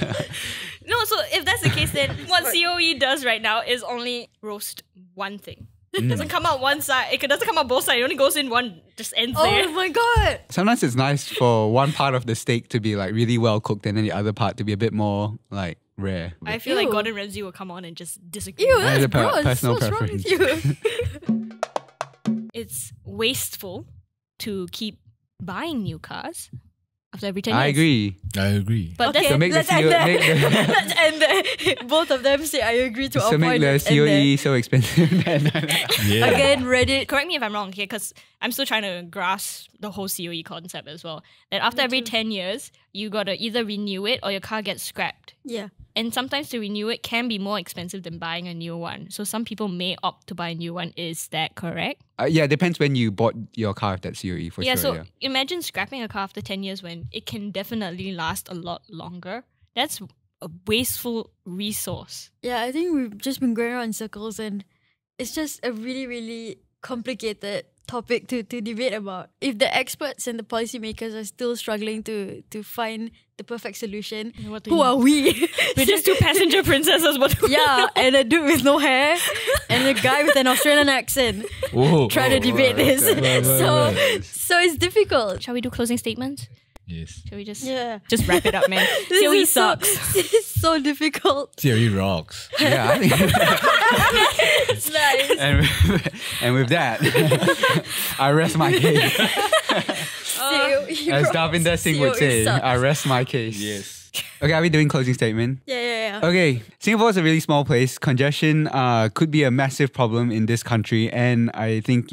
[SPEAKER 1] No, so if that's the case, then what COE does right now is only roast one thing. It doesn't come out one side. It doesn't come out both sides. It only goes in one, just ends there.
[SPEAKER 4] Oh my god.
[SPEAKER 3] Sometimes it's nice for one part of the steak to be like really well cooked and then the other part to be a bit more like rare.
[SPEAKER 1] I feel like
[SPEAKER 4] Ew.
[SPEAKER 1] Gordon Ramsay will come on and just disagree.
[SPEAKER 4] Ew,
[SPEAKER 3] That is
[SPEAKER 4] that's
[SPEAKER 3] a
[SPEAKER 4] gross.
[SPEAKER 3] personal
[SPEAKER 4] What's wrong with
[SPEAKER 3] preference.
[SPEAKER 4] you?
[SPEAKER 1] It's wasteful to keep buying new cars after every 10 years.
[SPEAKER 3] I agree.
[SPEAKER 2] I agree.
[SPEAKER 1] But
[SPEAKER 4] Okay,
[SPEAKER 1] that's
[SPEAKER 3] So make the
[SPEAKER 4] let's end there.
[SPEAKER 3] CO
[SPEAKER 4] Let's end there. Both of them say I agree to our
[SPEAKER 3] so make
[SPEAKER 4] point.
[SPEAKER 3] the
[SPEAKER 4] Let's end there.
[SPEAKER 3] COE so expensive.
[SPEAKER 2] Yeah.
[SPEAKER 1] Again, Reddit. Correct me if I'm wrong here, because I'm still trying to grasp the whole COE concept as well. That after every 10 years, you gotta either renew it or your car gets scrapped.
[SPEAKER 4] Yeah.
[SPEAKER 1] And sometimes to renew it can be more expensive than buying a new one. So some people may opt to buy a new one. Is that correct?
[SPEAKER 3] Yeah, it depends when you bought your car with that COE for
[SPEAKER 1] Yeah,
[SPEAKER 3] sure.
[SPEAKER 1] so
[SPEAKER 3] Yeah.
[SPEAKER 1] imagine scrapping a car after 10 years when it can definitely last a lot longer. That's a wasteful resource.
[SPEAKER 4] Yeah, I think we've just been going around in circles and it's just a really, really complicated topic to debate about. If the experts and the policymakers are still struggling to find the perfect solution,
[SPEAKER 1] What do
[SPEAKER 4] who
[SPEAKER 1] you-
[SPEAKER 4] are we?
[SPEAKER 1] We're just two passenger princesses. What do we
[SPEAKER 4] Yeah, and a dude with no hair and a guy with an Australian accent
[SPEAKER 2] Whoa.
[SPEAKER 4] trying to debate this.
[SPEAKER 3] right.
[SPEAKER 4] So it's difficult.
[SPEAKER 1] Shall we do closing statements?
[SPEAKER 2] Yes.
[SPEAKER 1] Shall we just
[SPEAKER 4] Yeah.
[SPEAKER 1] just wrap it up, man?
[SPEAKER 4] This
[SPEAKER 1] COE
[SPEAKER 4] is
[SPEAKER 1] sucks.
[SPEAKER 4] This is so difficult.
[SPEAKER 2] Theory rocks.
[SPEAKER 3] Yeah, I think.
[SPEAKER 4] It's nice.
[SPEAKER 3] and with that, I rest my case.
[SPEAKER 4] COE
[SPEAKER 3] As
[SPEAKER 4] rocks.
[SPEAKER 3] Davinder Singh would
[SPEAKER 4] COE
[SPEAKER 3] say,
[SPEAKER 4] sucks.
[SPEAKER 3] I rest my case.
[SPEAKER 2] Yes.
[SPEAKER 3] Okay, are we doing closing statement?
[SPEAKER 4] Yeah.
[SPEAKER 3] Okay, Singapore is a really small place. Congestion could be a massive problem in this country, and I think,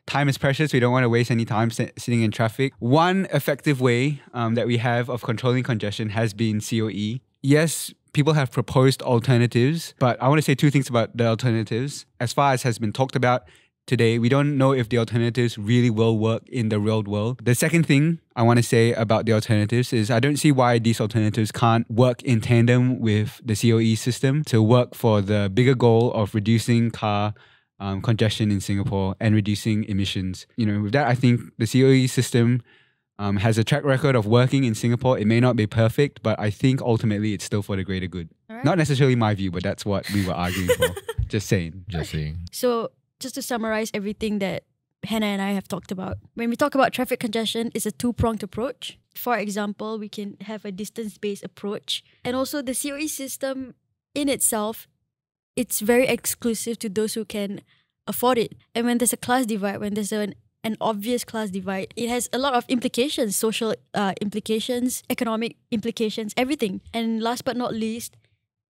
[SPEAKER 3] time is precious. We don't want to waste any time sitting in traffic. One effective way that we have of controlling congestion has been COE. Yes, people have proposed alternatives, but I want to say two things about the alternatives. As far as has been talked about today, we don't know if the alternatives really will work in the real world. The second thing I want to say about the alternatives is I don't see why these alternatives can't work in tandem with the COE system to work for the bigger goal of reducing car congestion in Singapore and reducing emissions. With that, I think the COE system has a track record of working in Singapore. It may not be perfect, but I think ultimately it's still for the greater good.
[SPEAKER 4] Alright.
[SPEAKER 3] Not necessarily my view, but that's what we were arguing for. Just saying.
[SPEAKER 2] Just saying.
[SPEAKER 4] So just to summarize everything that Hannah and I have talked about, when we talk about traffic congestion, it's a two-pronged approach. For example, we can have a distance-based approach. And also the COE system in itself, it's very exclusive to those who can afford it. And when there's a class divide, when there's an obvious class divide, it has a lot of implications, social implications, economic implications, everything. And last but not least,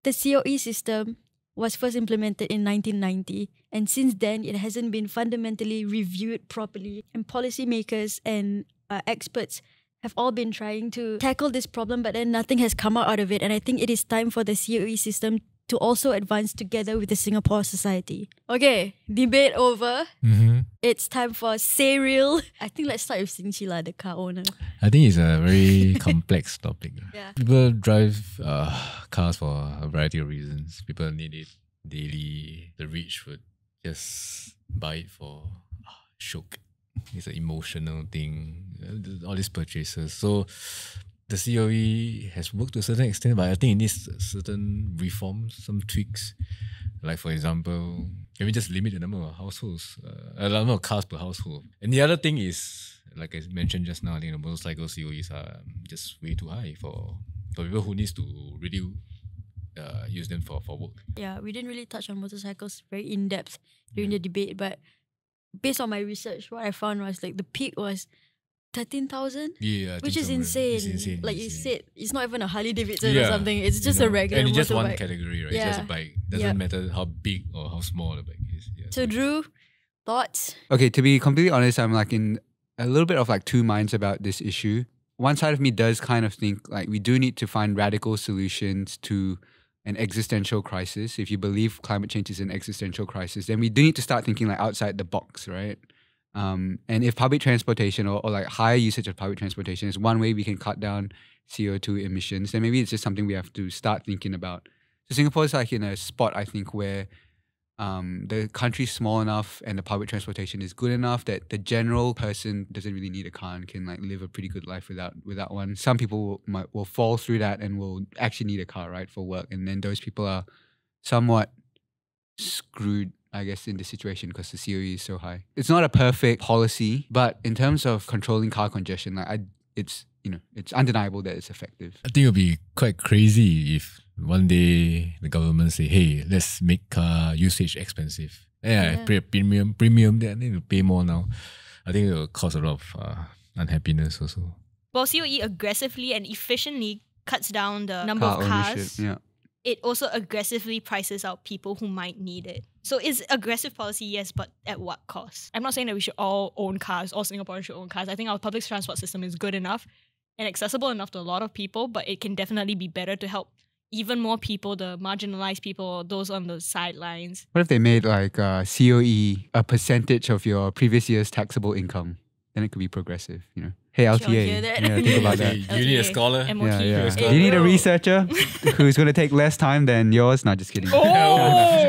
[SPEAKER 4] the COE system was first implemented in 1990. And since then, it hasn't been fundamentally reviewed properly. And policymakers and experts have all been trying to tackle this problem, but then nothing has come out of it. And I think it is time for the COE system to also advance together with the Singapore society. Okay, debate over.
[SPEAKER 2] Mm-hmm.
[SPEAKER 4] It's time for Say Real. I think let's start with Xing Qi lah, the car owner.
[SPEAKER 2] I think it's a very complex topic.
[SPEAKER 4] Yeah.
[SPEAKER 2] People drive cars for a variety of reasons. People need it daily. The rich would just buy it for shock. It's an emotional thing. All these purchases. So the COE has worked to a certain extent, but I think it needs certain reforms, some tweaks. Like, for example, can we just limit the number of households, the number of cars per household? And the other thing is, like I mentioned just now, I think the motorcycle COEs are just way too high for people who needs to really use them for work.
[SPEAKER 4] Yeah, we didn't really touch on motorcycles very in-depth during the debate, but based on my research, what I found was like the peak was 13,000, which is insane.
[SPEAKER 2] It's insane.
[SPEAKER 4] Like you said, it's not even a Harley Davidson
[SPEAKER 2] Yeah,
[SPEAKER 4] or something. It's just a regular
[SPEAKER 2] and it's just one
[SPEAKER 4] motorbike.
[SPEAKER 2] category, right?
[SPEAKER 4] Yeah.
[SPEAKER 2] It's just a bike. Doesn't matter how big or how small the bike is. Yeah.
[SPEAKER 4] So Drew, thoughts?
[SPEAKER 3] Okay, to be completely honest, I'm like in a little bit of like two minds about this issue. One side of me does kind of think like we do need to find radical solutions to an existential crisis. If you believe climate change is an existential crisis, then we do need to start thinking like outside the box, right? And if public transportation or like higher usage of public transportation is one way we can cut down CO2 emissions, then maybe it's just something we have to start thinking about. So Singapore is like in a spot, I think, where the country's small enough and the public transportation is good enough that the general person doesn't really need a car and can like live a pretty good life without one. Some people will fall through that and will actually need a car, right, for work. And then those people are somewhat screwed, I guess, in this situation because the COE is so high. It's not a perfect policy, but in terms of controlling car congestion, like it's undeniable that it's effective.
[SPEAKER 2] I think it would be quite crazy if one day the government say, hey, let's make car usage expensive. Yeah, pay a premium, then I need to pay more now. I think it will cause a lot of unhappiness also.
[SPEAKER 1] While COE aggressively and efficiently cuts down the number
[SPEAKER 3] Car
[SPEAKER 1] of cars,
[SPEAKER 3] ownership, yeah.
[SPEAKER 1] it also aggressively prices out people who might need it. So it's aggressive policy, yes, but at what cost? I'm not saying that we should all own cars, all Singaporeans should own cars. I think our public transport system is good enough and accessible enough to a lot of people, but it can definitely be better to help even more people, the marginalized people, those on the sidelines.
[SPEAKER 3] What if they made like COE a percentage of your previous year's taxable income? Then it could be progressive, you know. Hey, LTA.
[SPEAKER 4] Sure, hear that.
[SPEAKER 3] Yeah, think about that.
[SPEAKER 2] You need a scholar.
[SPEAKER 1] MOT.
[SPEAKER 3] Yeah.
[SPEAKER 2] Hey,
[SPEAKER 3] You need a
[SPEAKER 1] bro.
[SPEAKER 3] researcher who's going to take less time than yours. No, just kidding.
[SPEAKER 1] Oh!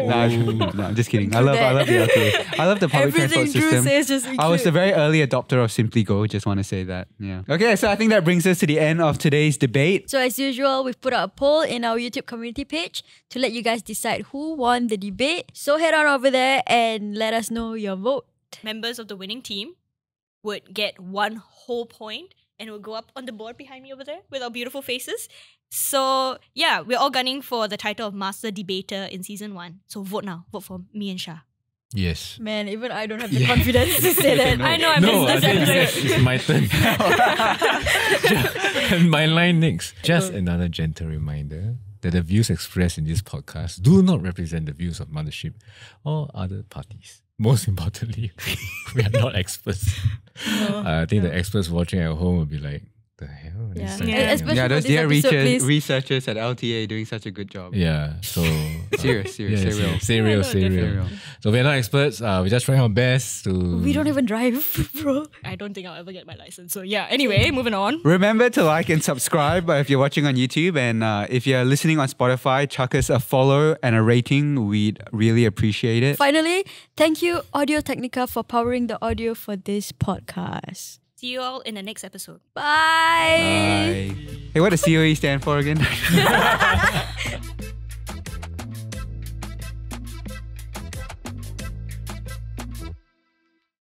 [SPEAKER 3] No, I'm just kidding. I love the LTA. I love the public
[SPEAKER 4] Everything
[SPEAKER 3] transport
[SPEAKER 4] Drew
[SPEAKER 3] system.
[SPEAKER 4] says just
[SPEAKER 3] I was a
[SPEAKER 4] include.
[SPEAKER 3] very early adopter of Simply Go. Just want to say that. Yeah. Okay, so I think that brings us to the end of today's debate.
[SPEAKER 4] So as usual, we've put out a poll in our YouTube community page to let you guys decide who won the debate. So head on over there and let us know your vote.
[SPEAKER 1] Members of the winning team would get 1 whole point and it will go up on the board behind me over there with our beautiful faces. So yeah, we're all gunning for the title of Master Debater in season 1. So vote now. Vote for me and Shah.
[SPEAKER 2] Yes.
[SPEAKER 4] Man, even I don't have the confidence to say that.
[SPEAKER 1] I know I
[SPEAKER 2] No,
[SPEAKER 1] missed
[SPEAKER 2] I
[SPEAKER 1] this
[SPEAKER 2] think
[SPEAKER 1] episode.
[SPEAKER 2] it's my turn. And my line next. Just another gentle reminder that the views expressed in this podcast do not represent the views of Mothership or other parties. Most importantly, we are not experts. I think the experts watching at home will be like, the hell?
[SPEAKER 4] Yeah.
[SPEAKER 2] This
[SPEAKER 1] Yeah.
[SPEAKER 4] Especially
[SPEAKER 3] Yeah,
[SPEAKER 4] for
[SPEAKER 3] those
[SPEAKER 4] this
[SPEAKER 3] dear
[SPEAKER 4] episode, please.
[SPEAKER 3] researchers at LTA doing such a good job.
[SPEAKER 2] Yeah, so...
[SPEAKER 3] Serious,
[SPEAKER 2] yeah,
[SPEAKER 3] say real.
[SPEAKER 2] Say real,
[SPEAKER 1] No,
[SPEAKER 2] say
[SPEAKER 1] definitely.
[SPEAKER 2] real. So we're not experts. We're just trying our best to...
[SPEAKER 4] We don't even drive, bro.
[SPEAKER 1] I don't think I'll ever get my license. So yeah, anyway, moving on.
[SPEAKER 3] Remember to like and subscribe if you're watching on YouTube, and if you're listening on Spotify, chuck us a follow and a rating. We'd really appreciate it.
[SPEAKER 4] Finally, thank you Audio-Technica for powering the audio for this podcast.
[SPEAKER 1] See you all in the next episode.
[SPEAKER 4] Bye.
[SPEAKER 3] Bye. Hey, what does COE stand for again?